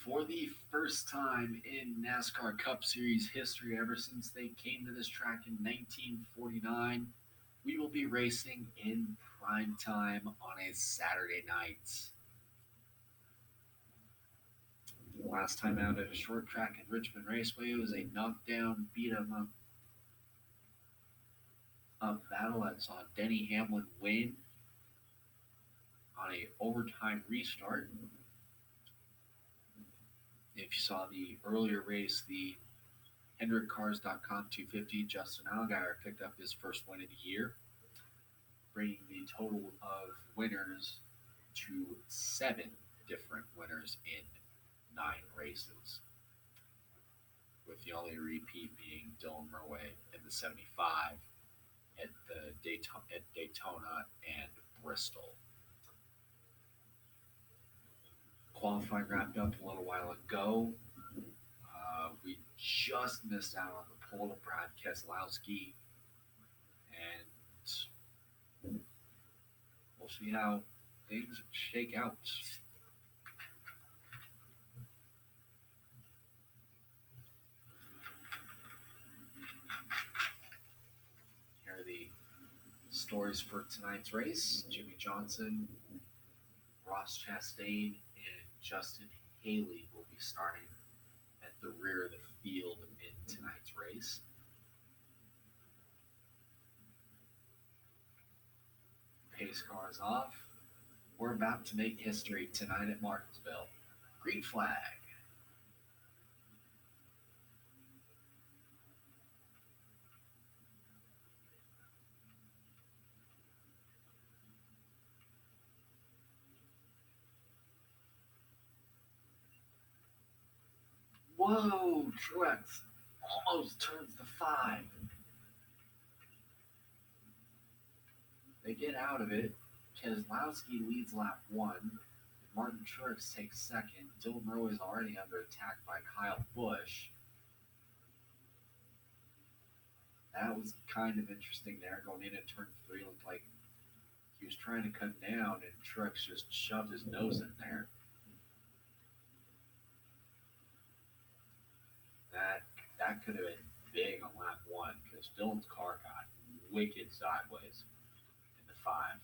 For the first time in NASCAR Cup Series history, ever since they came to this track in 1949, we will be racing in prime time on a Saturday night. Last time out at a short track at Richmond Raceway, it was a knockdown, beat 'em up battle that saw Denny Hamlin win on a overtime restart. If you saw the earlier race, the HendrickCars.com 250, Justin Allgaier picked up his first win of the year, bringing the total of winners to 7 different winners in 9 races, with the only repeat being Dylan Murray in the 75 at Daytona and Bristol. Qualifying wrapped up a little while ago. We just missed out on the pole of Brad Keselowski, and we'll see how things shake out. Here are the stories for tonight's race. Jimmy Johnson, Ross Chastain, and Justin Haley will be starting at the rear of the field in tonight's race. Pace cars off. We're about to make history tonight at Martinsville. Green flag. Whoa, Truex almost turns the 5. They get out of it. Keselowski leads lap 1. Martin Truex takes second. Dylan Murray is already under attack by Kyle Busch. That was kind of interesting there. Going in at turn 3, looked like he was trying to come down, and Truex just shoved his nose in there. That could have been big on lap 1 because Dylan's car got wicked sideways in the 5.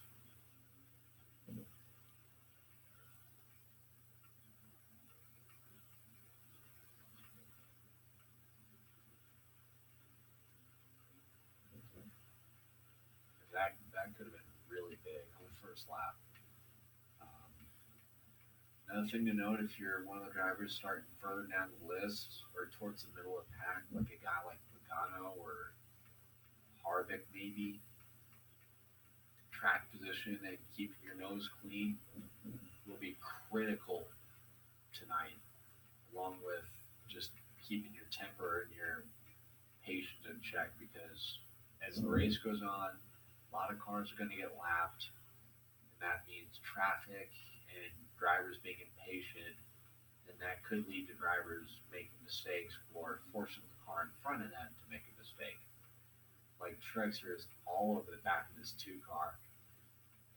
That could have been really big on the first lap. Another thing to note, if you're one of the drivers starting further down the list or towards the middle of the pack, like a guy like Pagano or Harvick maybe, track position and keeping your nose clean will be critical tonight, along with just keeping your temper and your patience in check, because as the race goes on, a lot of cars are going to get lapped, and that means traffic and drivers being impatient, and that could lead to drivers making mistakes or forcing the car in front of them to make a mistake. Like Truex here is all over the back of this 2 car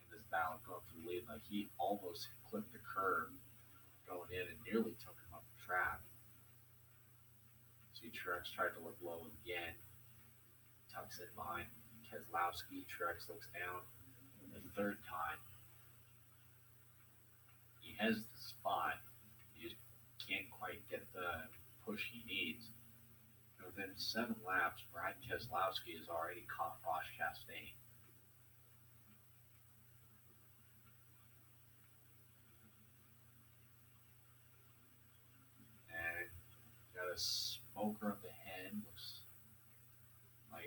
in this battle going for the lead. Like he almost clipped the curb going in and nearly took him up the track. See, Truex tried to look low again, tucks in behind Keselowski. Truex looks down the 3rd time. He has the spot. He just can't quite get the push he needs. And within 7 laps, Brad Keselowski has already caught Ross Chastain. And got a smoker up ahead. Looks like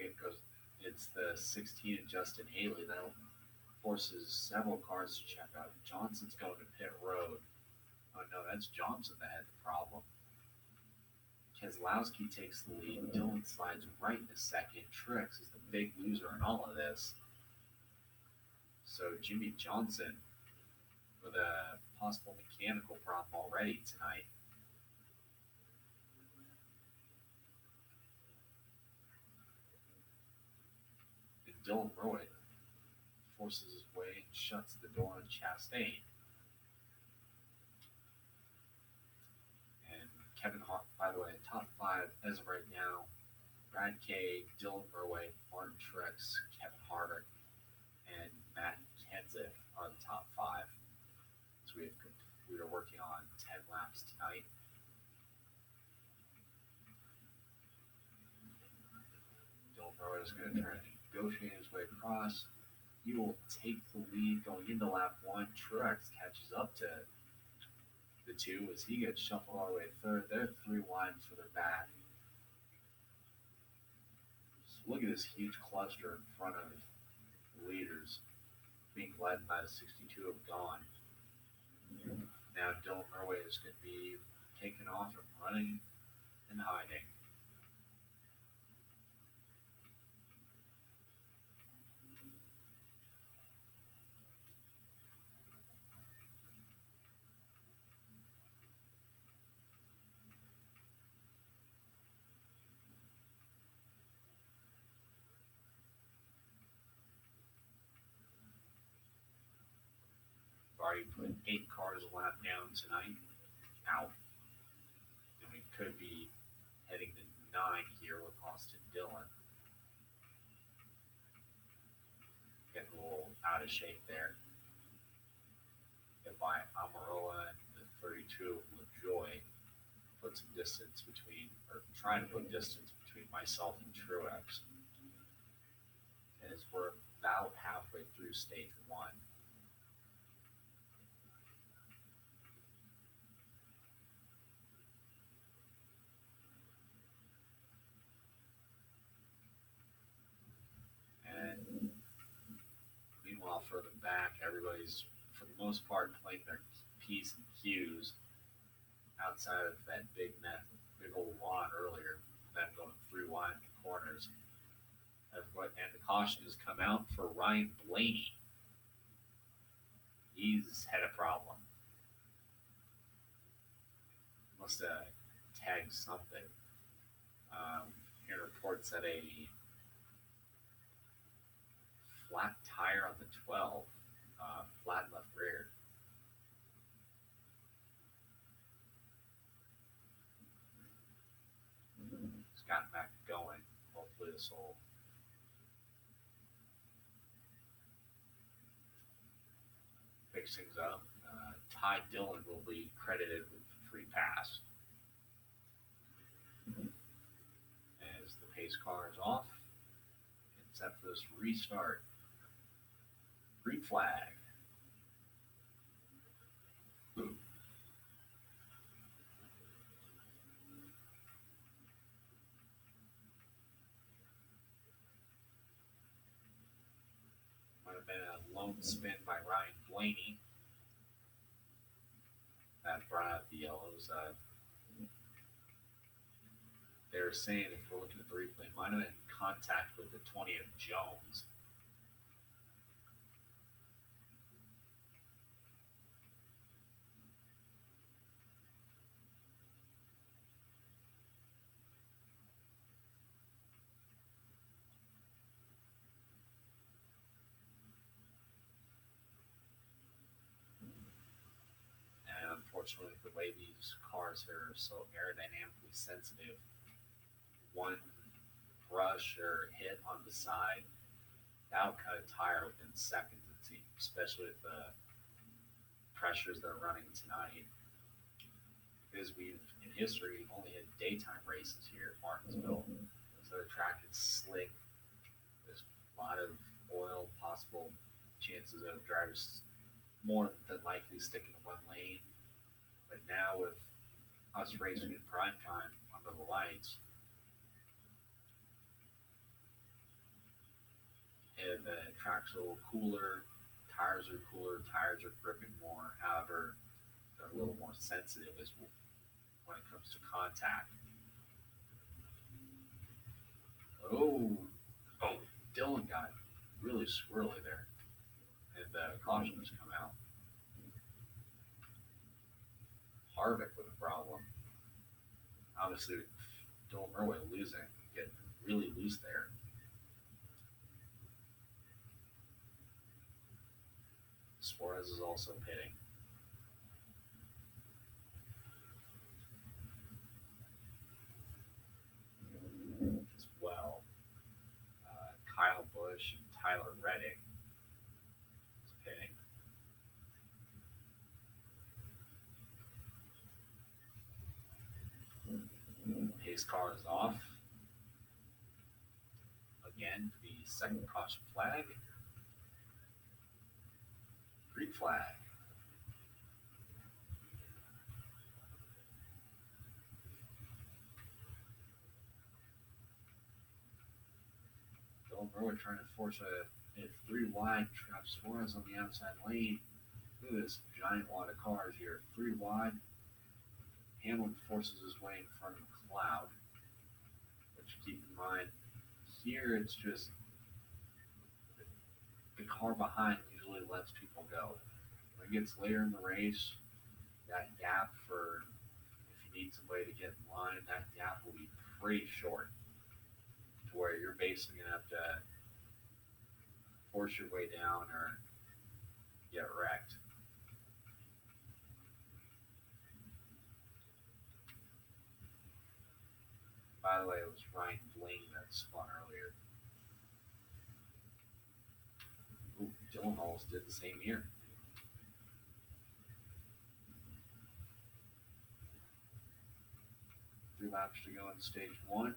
it's the 16 of Justin Haley. That'll forces several cars to check out. Johnson's going to pit road. Oh no, that's Johnson that had the problem. Keselowski takes the lead. Dylan slides right in a second. Truex is the big loser in all of this. So Jimmy Johnson with a possible mechanical problem already tonight. And Dylan Murray forces his way and shuts the door on Chastain. 5 as of right now. Brad Kay, Dylan Murway, Martin Truex, Kevin Harvick, and Matt Kenseth are the top 5. So we are working on 10 laps tonight. Dylan Murway is going to try to negotiate his way across. He will take the lead going into lap 1. Truex catches up to the 2 as he gets shuffled all the way third. They're 3 wide for their back. So look at this huge cluster in front of the leaders being led by the 62 of Gone. Now Dylan Murway is going to be taken off and running and hiding. Already put 8 cars a lap down tonight. Out. And we could be heading to 9 here with Austin Dillon. Getting a little out of shape there. Hit by Amarola and the 32 of LaJoy. Put some distance between, or trying to put distance between myself and Truex. As we're about halfway through stage 1. And meanwhile, further back, everybody's, for the most part, playing their P's and Q's outside of that big old lawn earlier, them going 3 wide in the corners. And the caution has come out for Ryan Blaney. He's had a problem. Must have tagged something. Here reports that a flat tire on the 12, flat left rear. It's gotten back going. Hopefully this will fix things up. Ty Dillon will be credited with the free pass. As the pace car is off, it's set for this restart. Green flag. Ooh. Might have been a lone spin by Ryan Blaney. That brought out the yellows. They're saying, if we're looking at the replay, might have been in contact with the 20 of Jones. And unfortunately, the way these cars are so aerodynamically sensitive, one brush or hit on the side, that'll cut a tire within seconds, it seems, especially with the pressures they're running tonight. Because we've, in history, only had daytime races here at Martinsville. So the track is slick. There's a lot of oil, possible chances of drivers more than likely sticking to one lane. But now with us racing in prime time under the lights, and the track's a little cooler, tires are cooler, tires are gripping more. However, they're a little more sensitive as when it comes to contact. Oh, Dylan got really squirrely there, and the caution has come out. Harvick with a problem. Obviously, Dylan Murway losing, getting really loose there. Suarez is also pitting. Busch and Tyler Reddick is pitting. Pace car is off. Again, the second caution flag. Green flag. Dylan Brewer trying to force a 3 wide. Traps Suarez on the outside lane. Look at this giant wad of cars here. 3 wide. Hamlin forces his way in front of McLeod. Which, keep in mind, here it's just the car behind usually lets people go. When it gets later in the race, that gap for if you need somebody to get in line, that gap will be pretty short to where you're basically going to have to force your way down or get wrecked. By the way, it was Ryan Blaney that spun earlier. Ooh, Dylan almost did the same here. Three laps to go in stage 1.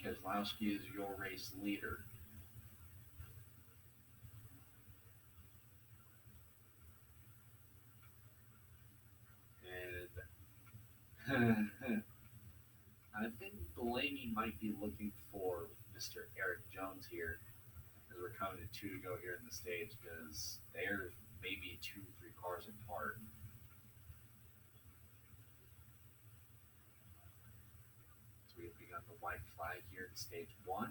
Keselowski is your race leader. And I think Blaney might be looking for Mr. Eric Jones here as we're coming to 2 to go here in the stage because they're maybe 2-3 cars apart. So we've begun the white flag here in stage 1.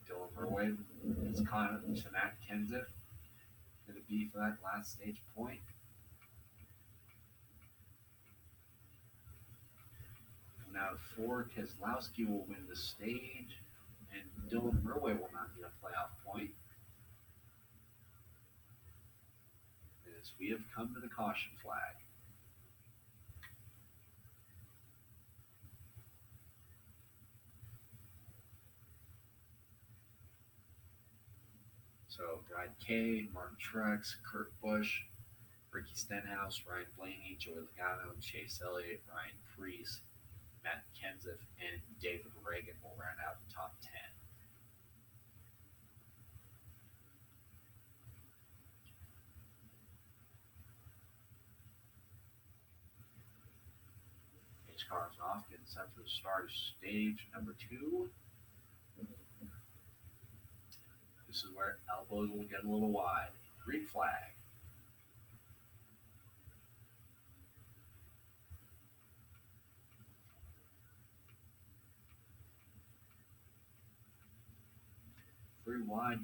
Dylan Murway is caught up to Matt Kenseth. Going to be for that last stage point. Now, 4, Keselowski will win the stage, and Dylan Murway will not get a playoff point. As we have come to the caution flag. So, Brad Kay, Martin Truex, Kurt Busch, Ricky Stenhouse, Ryan Blaney, Joey Logano, Chase Elliott, Ryan Preece, Matt Kenseth, and David Reagan will round out the top 10. Pace cars off, getting set for the start of stage number 2. This is where elbows will get a little wide. Green flag. Three wide.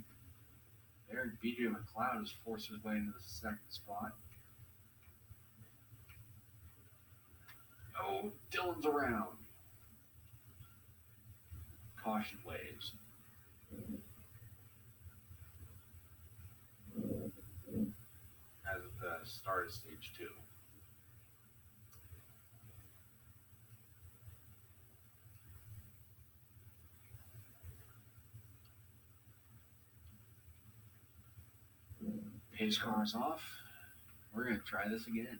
There, BJ McLeod has forced his way into the second spot. Oh, Dylan's around. Caution waves. As of the start of stage 2. Pace car's off. We're going to try this again.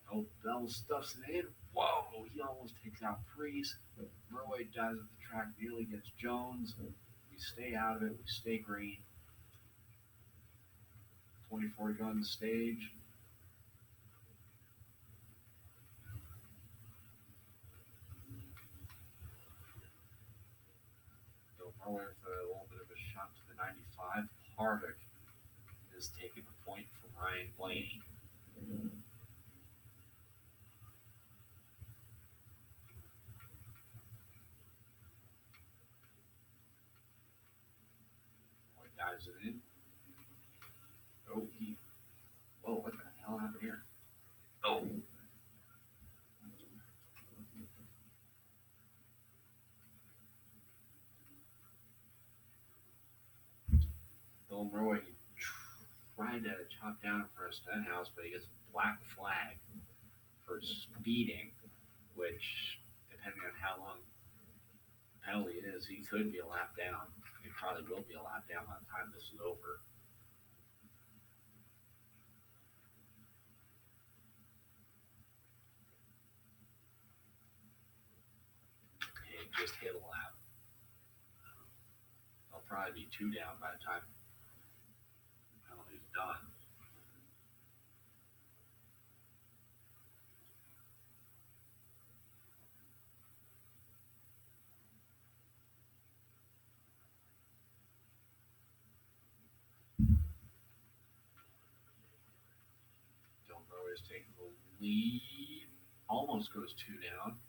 Oh, Bell stuffs it in. Whoa, he almost takes out Preece. Murway dives at the track, nearly gets Jones. We stay out of it. We stay green. 24 to go on the stage. Murway with a little bit of a shot to the 95. Harvick is taking the point from Ryan Blaney. Boy, dives it in. Oh, whoa, what the hell happened here? Oh. Dylan Roy tried to chop down for a Stenhouse, but he gets a black flag for speeding, which, depending on how long the penalty is, he could be a lap down. He probably will be a lap down by the time this is over. And he just hit a lap. He'll probably be 2 down by the time the penalty's done. Is taking the lead, almost goes 2 down.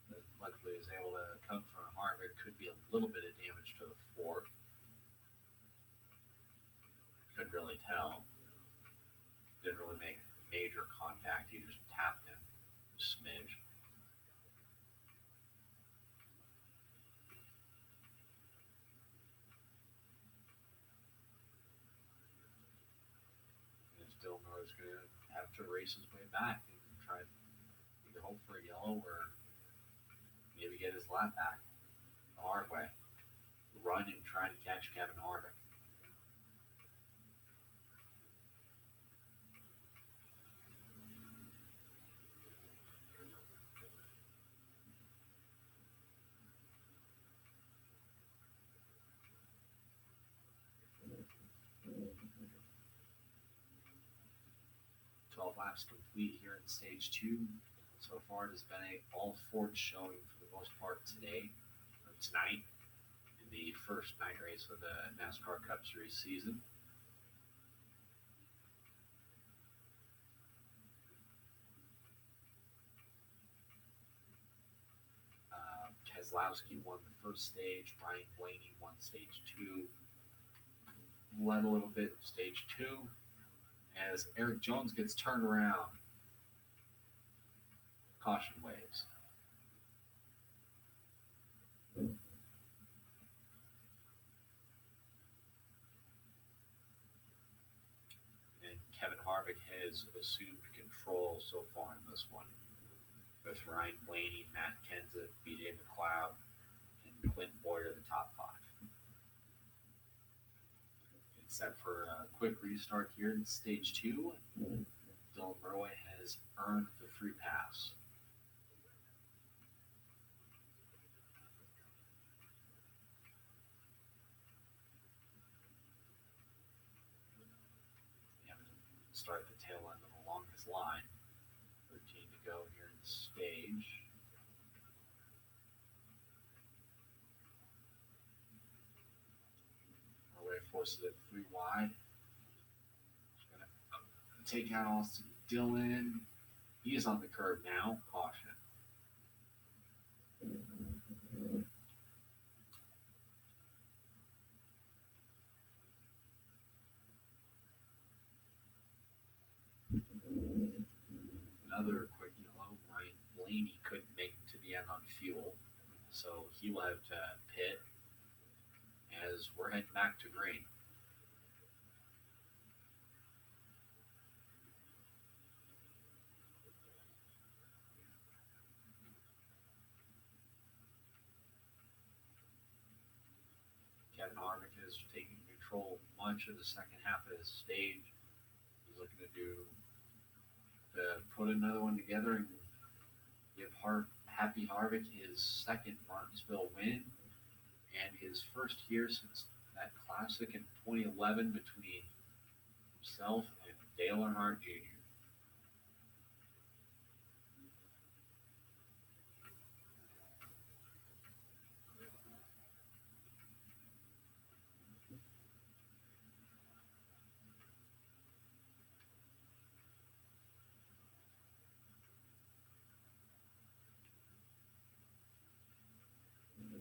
But luckily is able to come from Harvick. Could be a little bit of damage to the fork. Couldn't really tell. Didn't really make major contact. He just tapped him a smidge. Still knows going to have to race his way back and try to either hope for a yellow or maybe get his lap back the hard way. Run and try to catch Kevin Harvick. Laps complete here in stage 2. So far, it has been a all Ford showing for the most part today, or tonight, in the first night race of the NASCAR Cup Series season. Keselowski won the first stage. Ryan Blaney won stage 2. Led a little bit in stage 2. As Eric Jones gets turned around. Caution waves. And Kevin Harvick has assumed control so far in this one, with Ryan Blaney, Matt Kenseth, BJ McLeod, and Clint Boyer the top 5. Set for a quick restart here in stage 2. Dylan Roy has earned the free pass. Start the tail end of the longest line. 13 to go here in the stage. Roy forces it 3 wide. He's going to take out Austin Dillon. He is on the curb now. Caution. Another quick yellow. Ryan Blaney couldn't make it to the end on fuel, so he will have to pit as we're heading back to green. Kevin Harvick is taking control much of the second half of the stage. He's looking to put another one together and give Happy Harvick his second Martinsville win and his first year since that classic in 2011 between himself and Dale Earnhardt Jr.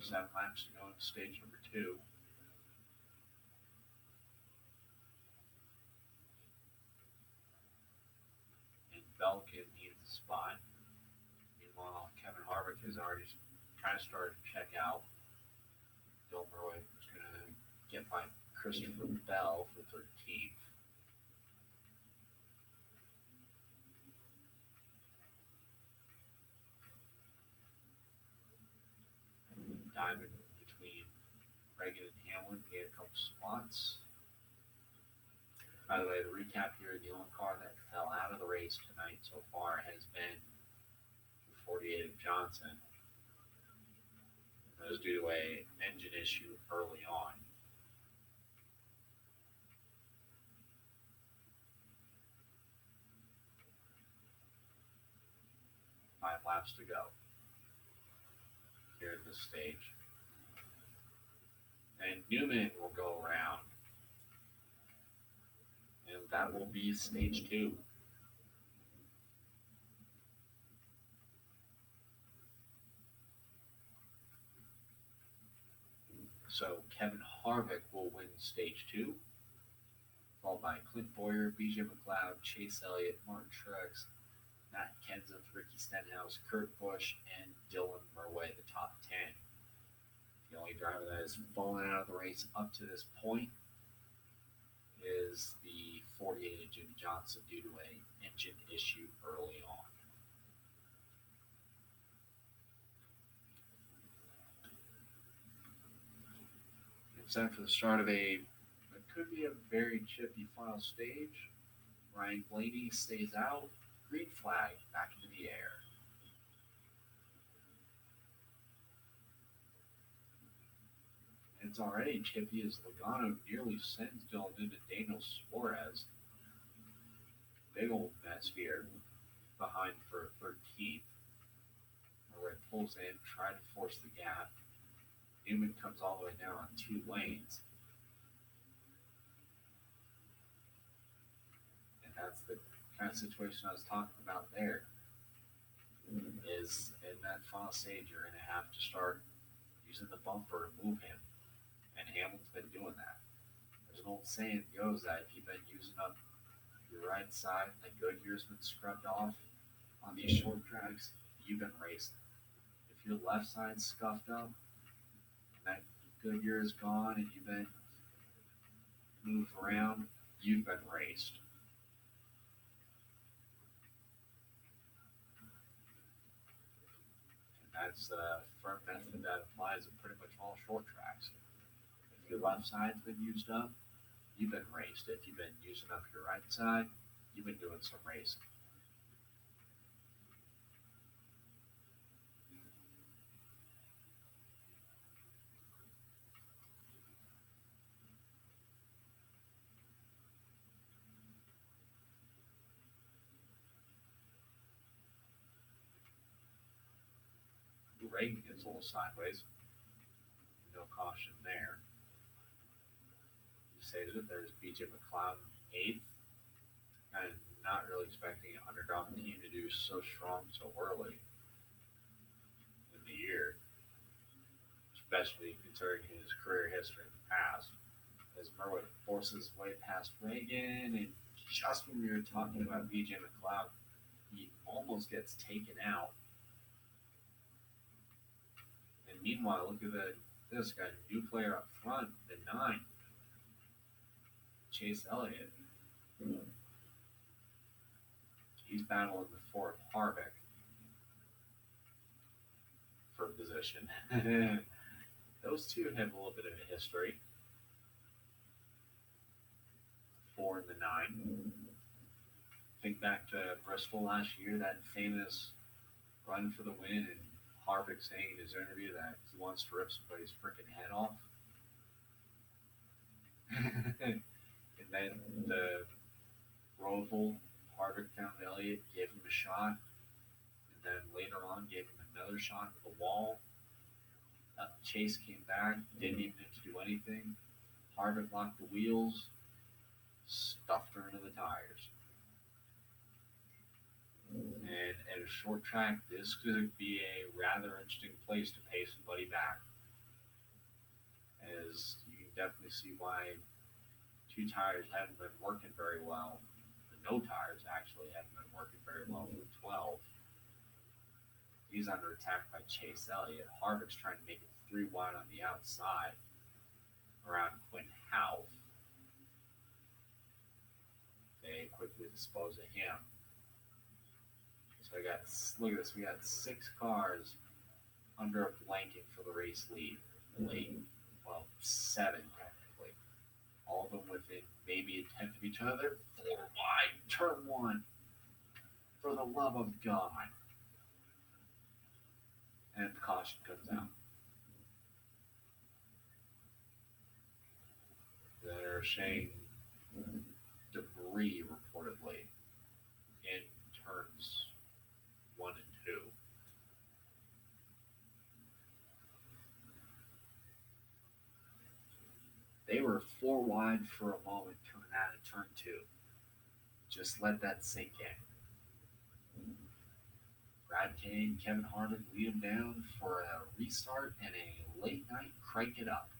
7 laps to go in stage number 2. And Belkin needs a spot. Meanwhile, Kevin Harvick has already kind of started to check out. Dylan Roy is going to get by Christopher Bell for 13th. Diamond between Reagan and Hamlin gained a couple spots. By the way, the recap here, the only car that fell out of the race tonight so far has been the 48 of Johnson. That was due to an engine issue early on. Five laps to go here in this stage. And Newman will go around. And that will be stage 2. So Kevin Harvick will win stage 2, followed by Clint Boyer, BJ McLeod, Chase Elliott, Martin Truex, Matt Kenseth, Ricky Stenhouse, Kurt Busch, and Dylan Murray, the top 10. The only driver that has fallen out of the race up to this point is the 48 of Jimmy Johnson due to an engine issue early on. It's set for the start of it could be a very chippy final stage. Ryan Blaney stays out. Green flag back into the air. It's already chippy as Logano nearly sends Dylan into Daniel Suarez. Big old mess here. Behind for 13th. Murray pulls in, trying to force the gap. Newman comes all the way down on 2 lanes. And that's the kind of situation I was talking about there. Is in that final stage, you're going to have to start using the bumper to move him. And Hamlin's been doing that. There's an old saying goes that if you've been using up your right side and the Goodyear's been scrubbed off on these short tracks, you've been racing. If your left side's scuffed up and that Goodyear is gone and you've been moved around, you've been raced. And that's a firm method that applies to pretty much all short tracks. If your left side's been used up, you've been raced. If you've been using up your right side, you've been doing some racing. Reagan gets a little sideways. No caution there. You say that there's BJ McLeod 8th. And not really expecting an underdog team to do so strong so early in the year, especially considering his career history in the past. As Murray forces his way past Reagan, and just when we were talking about BJ McLeod, he almost gets taken out. And meanwhile, look at this guy, new player up front, the 9, Chase Elliott. He's battling the 4 Harvick for position. Those two have a little bit of a history. 4 and the 9. Think back to Bristol last year, that famous run for the win, and Harvick saying in his interview that he wants to rip somebody's freaking head off. And then the Roval, Harvick found Elliott, gave him a shot, and then later on gave him another shot at the wall. Chase came back, didn't even have to do anything. Harvick locked the wheels, stuffed her into the tires. And at a short track, this could be a rather interesting place to pay somebody back. is you can definitely see why two tires haven't been working very well. The no tires actually haven't been working very well for 12. He's under attack by Chase Elliott. Harvick's trying to make it 3 wide on the outside around Quinn Houff. They quickly dispose of him. So look at this. We got 6 cars under a blanket for the race lead. Well, 7 technically. All of them within maybe a tenth of each other. 4 wide, turn 1. For the love of God. And the caution comes out. They're saying debris reportedly in turns 1 and 2. They were 4 wide for a moment coming out of turn 2. Just let that sink in. Brad Kane, Kevin Harvick lead them down for a restart and a late night crank it up.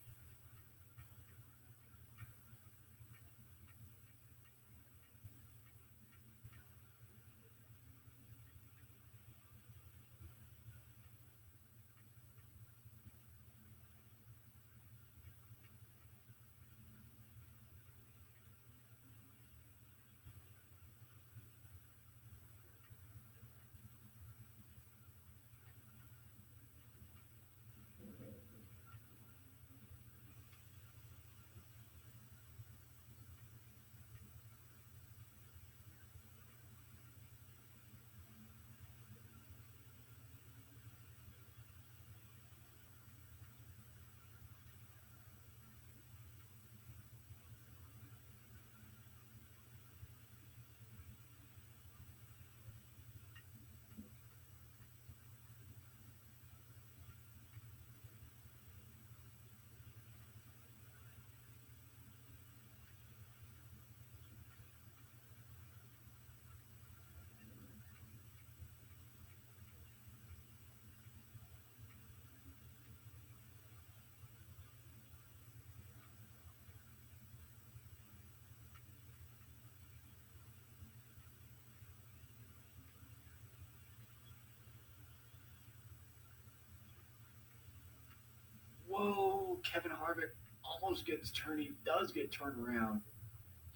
Whoa, Kevin Harvick almost gets turned. He does get turned around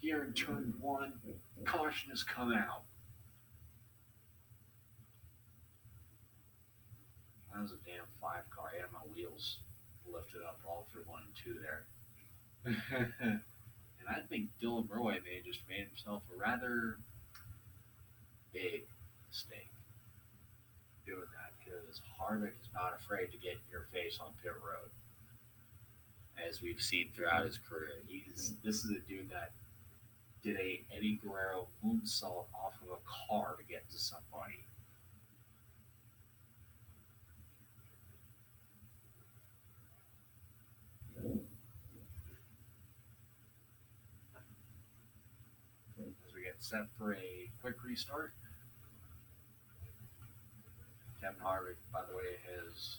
here in turn 1. Caution has come out. That was a damn 5 car. I had my wheels lifted up all through 1 and 2 there. And I think Dylan Roy may have just made himself a rather big mistake doing that, because Harvick is not afraid to get in your face on pit road, as we've seen throughout his career. This is a dude that did a Eddie Guerrero moonsault off of a car to get to somebody. As we get set for a quick restart, Kevin Harvick, by the way, has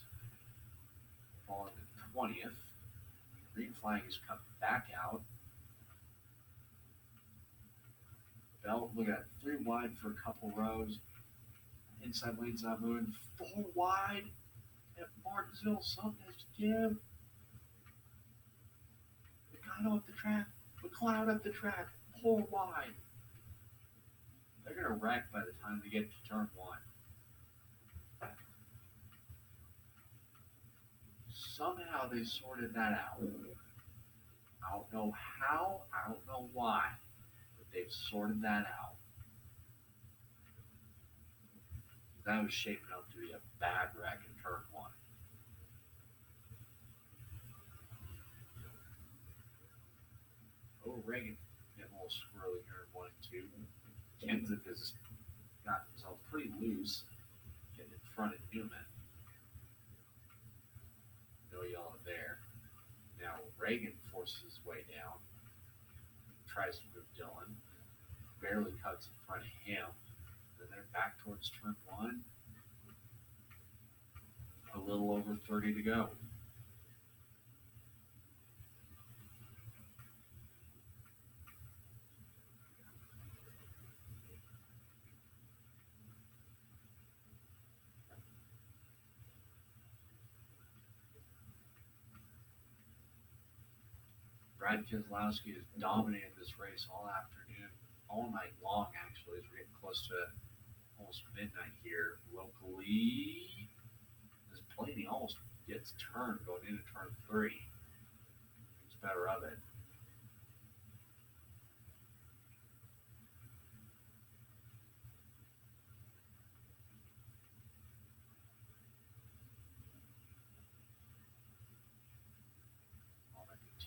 fallen to 20th. Green flag has come back out. Bell, look at 3 wide for a couple rows. Inside lane's not moving. 4 wide at Martinsville. Something has to give. Picano up the track. McLeod up the track. 4 wide. They're going to wreck by the time they get to turn 1. Somehow they sorted that out. I don't know how, I don't know why, but they've sorted that out. That was shaping up to be a bad wreck in turn 1. Oh, Reagan getting a little squirrely here in 1 and 2. Kenseth has got himself pretty loose, getting in front of Newman. No yellow there. Now Reagan forces his way down, tries to move Dylan, barely cuts in front of him. Then they're back towards turn 1. A little over 30 to go. Brad Keselowski has dominated this race all afternoon, all night long, actually, as we're getting close to almost midnight here. Locally, this Blaney almost gets turned going into turn three. It's better of it.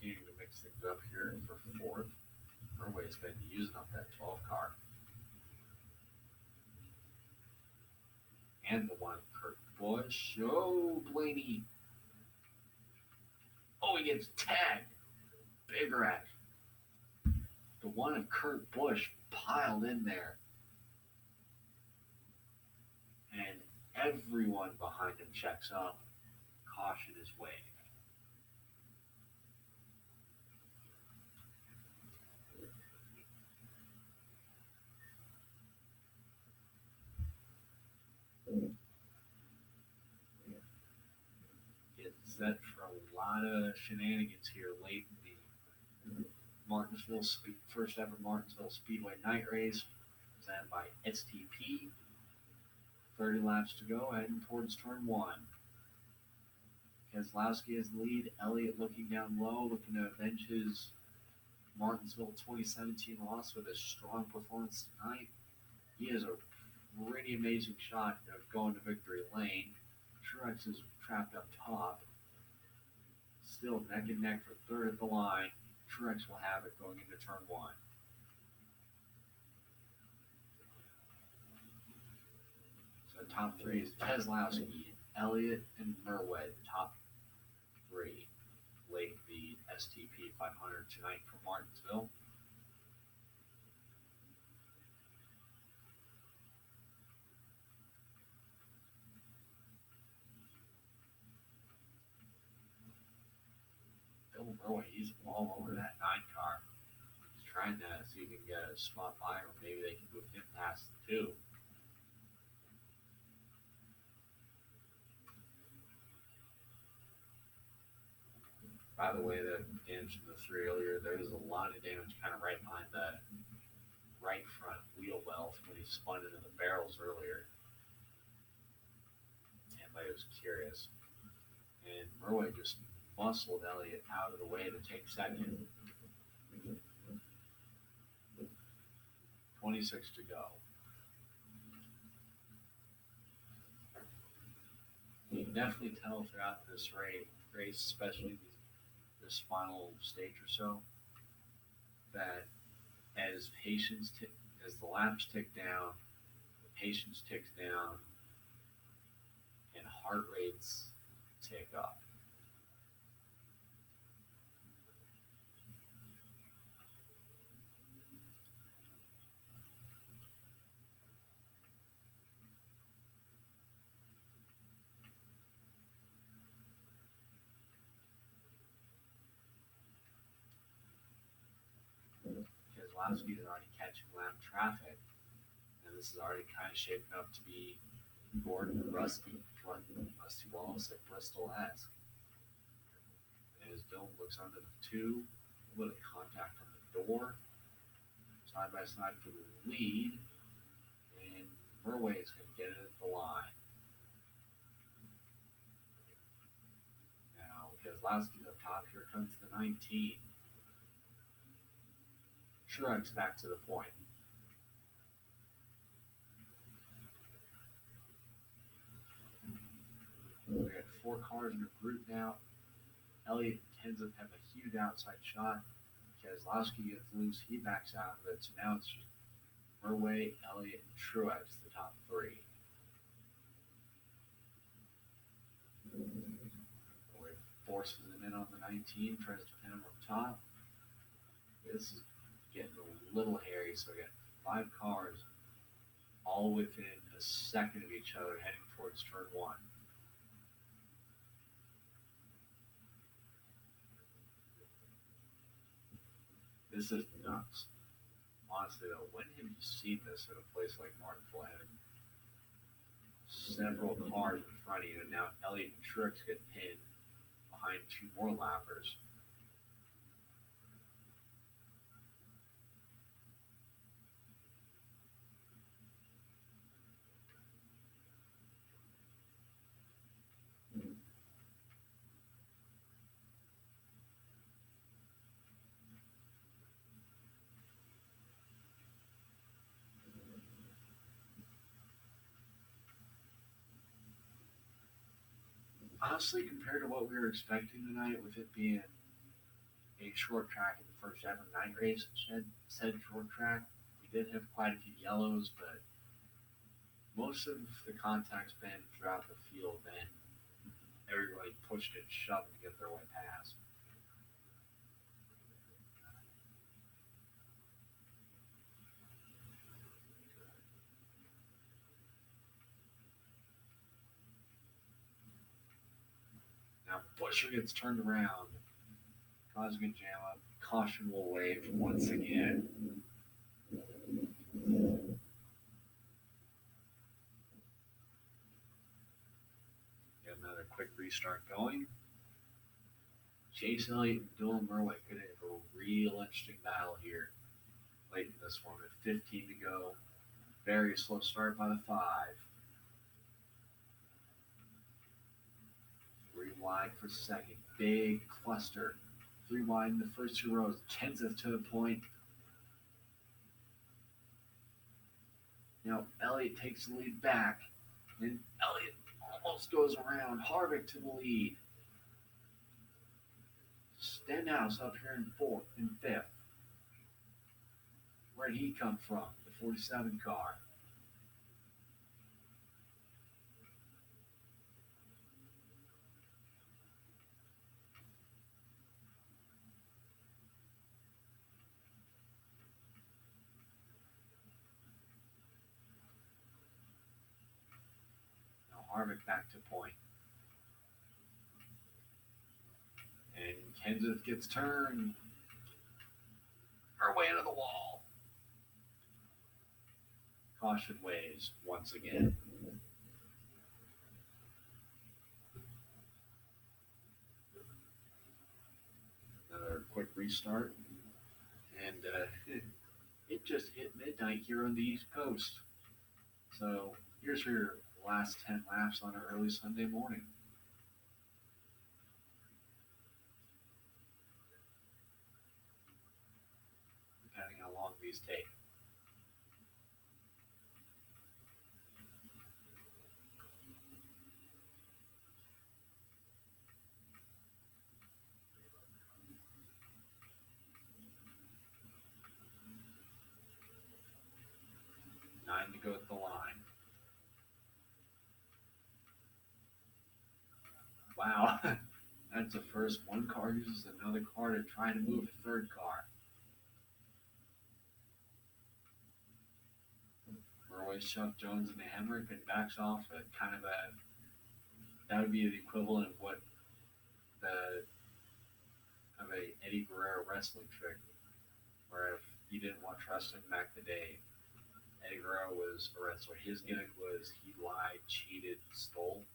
Continuing to mix things up here for fourth. Norway's been using up that 12 car. And the one Kurt Busch. Oh, Blaney. Oh, he gets tagged. Big wreck. The one of Kurt Busch piled in there. And everyone behind him checks up. Caution is waved. Getting set for a lot of shenanigans here late in the first ever Martinsville Speedway night race, presented by STP. 30 laps to go, heading towards turn one. Keselowski has the lead. Elliott looking down low, looking to avenge his Martinsville 2017 loss with a strong performance tonight. He has a pretty amazing shot of going to victory lane. Truex is trapped up top. Still neck and neck for third at the line. Truex will have it going into turn one. So top three is Keselowski, Elliott, and Merwed. Top three. Late the STP 500 tonight from Martinsville. Bill Merwed, he's all over that 9 car. He's trying to see if he can get a spot by, or maybe they can move him past the 2. By the way, the damage to the 3 earlier, there was a lot of damage kind of right behind the right front wheel well when he spun into the barrels earlier. Anybody was curious. And Merwed just muscled Elliott out of the way to take second. 26 to go. You can definitely tell throughout this race, especially this final stage or so, that as the laps tick down, the patience ticks down, and heart rates tick up. Keselowski is already catching lap traffic, and this is already kind of shaping up to be Gordon Rusty Wallace at Bristol-esque. And as Dylan looks under the 2, a little contact on the door, side by side for the lead, and Merwed is going to get it at the line. Now, Keselowski's up top, here comes the 19. Truex back to the point. We got 4 cars in a group now. Elliott ends up having a huge outside shot. Keselowski gets loose, he backs out of it. So now it's just Merwed, Elliott, and Truex, the top 3. Merwed forces him in on the 19, tries to pin him up top. This is getting a little hairy, so we got 5 cars all within a second of each other heading towards turn 1. This is nuts. Honestly though, when have you seen this at a place like Martinsville, having several cars in front of you, and now Elliott and Truex get pinned behind 2 more lappers? Honestly, compared to what we were expecting tonight, with it being a short track in the first ever night race, said short track, we did have quite a few yellows, but most of the contact's been throughout the field, and everybody pushed and shoved to get their way past. Now Busher gets turned around, causing a jam up. Caution will wave once again. Get another quick restart going. Chase Elliott and Dylan Merwick could have a real interesting battle here late in this one with 15 to go. Very slow start by the five. Three wide for second. Big cluster. Three wide in the first two rows. Kenseth to the point. Now Elliott takes the lead back. And Elliott almost goes around. Harvick to the lead. Stenhouse up here in fourth and fifth. Where'd he come from? The 47 car. Now Harvick back to point. And Kenseth gets turned. Her way into the wall. Caution waves once again. Another quick restart. And it just hit midnight here on the East Coast. So here's your last 10 laps on an early Sunday morning. Depending how long these take. Nine to go at the line. Wow, that's the first. One car uses another car to try to move a third car. Roy shoved Jones into Hemrick and backs off at kind of a, that would be the equivalent of what the, of a Eddie Guerrero wrestling trick, where if you didn't watch wrestling back in the day, Eddie Guerrero was a wrestler. His gimmick was he lied, cheated, stole.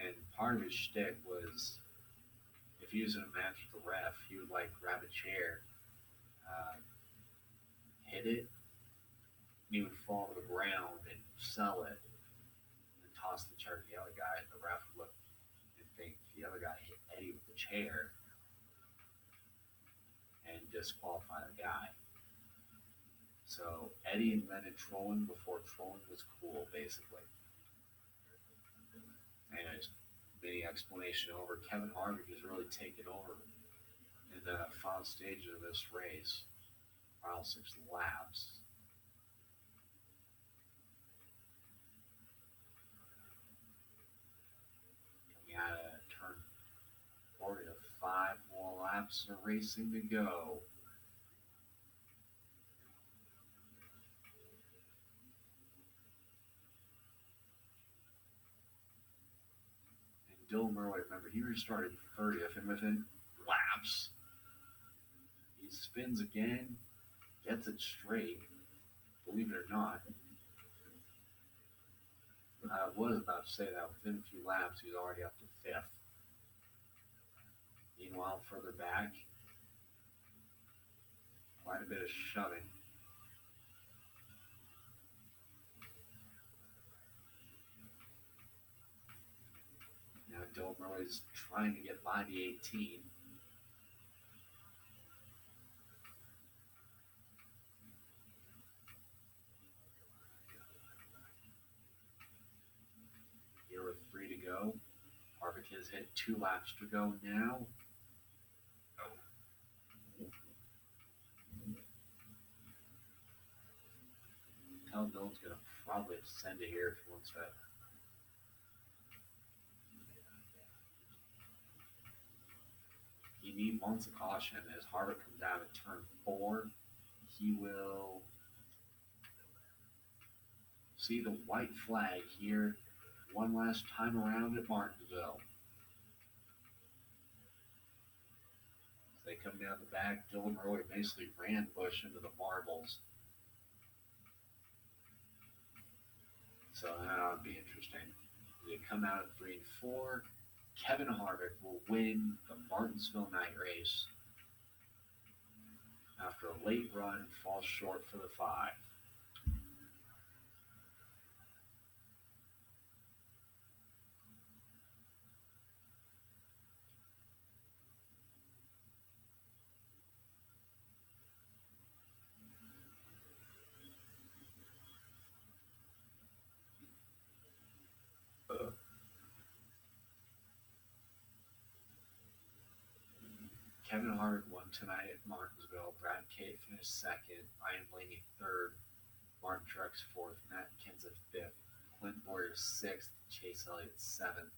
And part of his shtick was if he was in a match with the ref, he would like grab a chair, hit it, and he would fall to the ground and sell it, and toss the chair to the other guy. And the ref would look and think the other guy hit Eddie with the chair and disqualify the guy. So Eddie invented trolling before trolling was cool, basically. Anyways, mini explanation over. Kevin Harvick has really taken over in the final stage of this race, final 6 laps. Coming out of turn 40 to 5 more laps of racing to go. Dylan Merwick, remember, he restarted 30th, and within laps, he spins again, gets it straight, believe it or not. I was about to say that within a few laps, he was already up to 5th. Meanwhile, further back, quite a bit of shoving. Now Dylan Merwick is trying to get by the 18. Harvick has hit 2 laps to go now. Tell Dylan's going to probably send it here if he wants to. He wants a caution as Harvick comes out of turn 4. He will see the white flag here one last time around at Martinsville. As they come down the back, Dylan Roy basically ran Busch into the marbles. So that would be interesting. They come out at 3 and 4. Kevin Harvick will win the Martinsville night race after a late run, falls short for the 5. Kevin Harvick won tonight at Martinsville. Brad K finished 2nd. Ryan Blaney 3rd. Martin Truex 4th. Matt Kenseth 5th. Clint Boyer 6th. Chase Elliott 7th.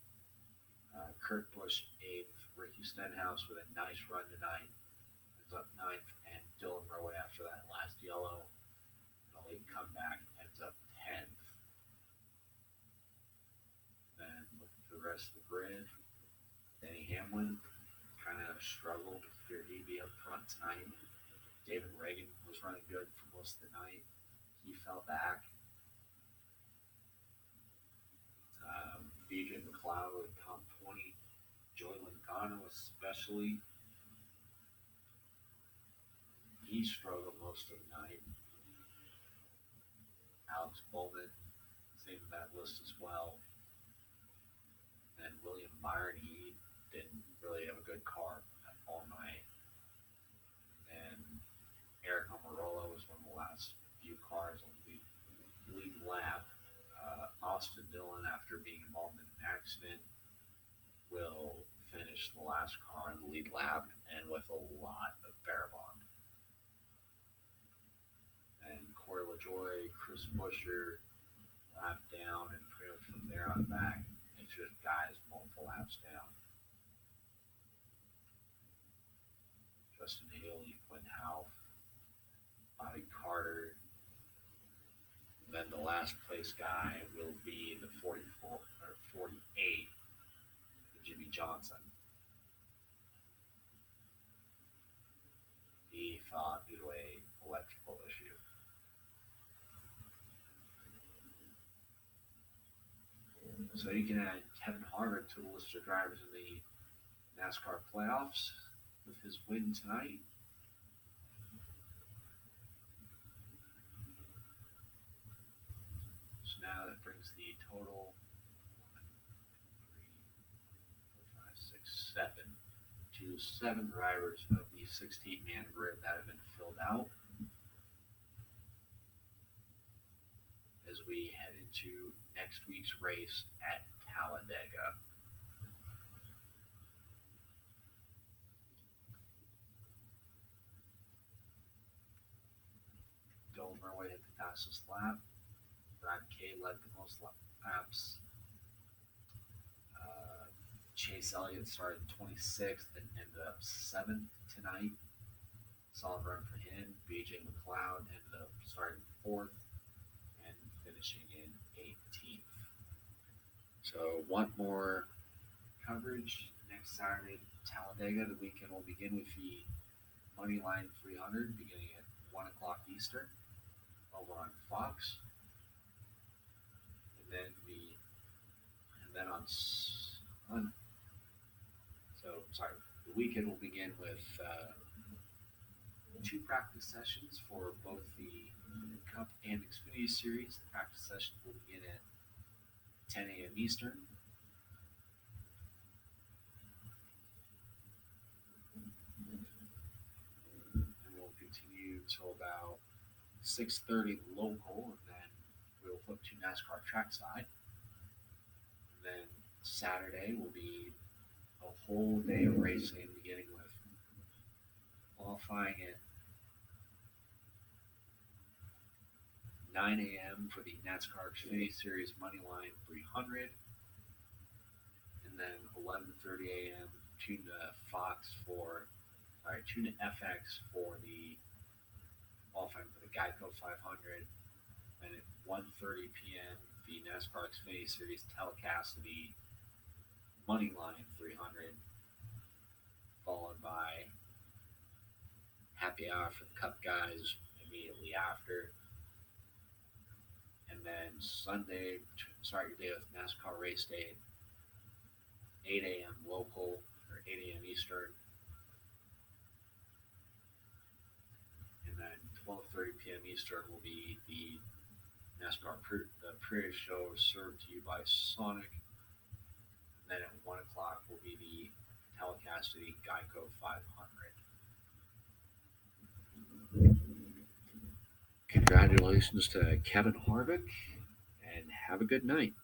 Kurt Busch 8th. Ricky Stenhouse with a nice run tonight ends up 9th. And Dylan Rowe after that last yellow and a late comeback ends up 10th. Then looking for the rest of the grid, Denny Hamlin kind of struggled. Figured he'd be up front tonight. David Reagan was running good for most of the night. He fell back. BJ McLeod with top 20. Joey Logano especially. He struggled most of the night. Alex Bowman, same in that list as well. And William Byron, he didn't really have a good car all night. And Eric Almirola was one of the last few cars on the lead lap. Austin Dillon, after being involved in an accident, will finish the last car in the lead lap and with a lot of Barabond. And Corey LaJoy, Chris Buescher, lap down, and pretty much from there on back, it's just guys multiple laps down. Justin Haley, Quinn Houff, Bobby Carter. Then the last place guy will be the 44 or 48, Jimmy Johnson. He fought due to an electrical issue. So you can add Kevin Harvick to the list of drivers in the NASCAR playoffs with his win tonight. So now that brings the total 7 to 7 drivers of the 16-man grid that have been filled out as we head into next week's race at Talladega. Dylan Rowe hit the fastest lap. Brad K led the most laps. Chase Elliott started 26th and ended up 7th tonight. Solid run for him. BJ McLeod ended up starting 4th and finishing in 18th. So want more coverage next Saturday, Talladega. The weekend will begin with the Moneyline 300 beginning at 1 o'clock Eastern over on Fox. And then the weekend will begin with 2 practice sessions for both the Cup and Xfinity Series. The practice sessions will begin at 10 a.m. Eastern. And we'll continue till about 6:30 local, and then we'll flip to NASCAR trackside. And then Saturday will be a whole day of racing, beginning with qualifying at 9 a.m. for the NASCAR Xfinity Series Moneyline 300, and then 11:30 a.m. tune to tune to FX for the qualifying for the Geico 500, and at 1:30 p.m. the NASCAR Xfinity Series telecast of the Moneyline 300, followed by happy hour for the Cup guys immediately after. And then Sunday, start your day with NASCAR race day, 8 a.m. local, or 8 a.m. Eastern. And then 12:30 p.m. Eastern will be the the Prairie Show served to you by Sonic. And then at 1 o'clock will be the telecast of the Geico 500. Congratulations to Kevin Harvick, and have a good night.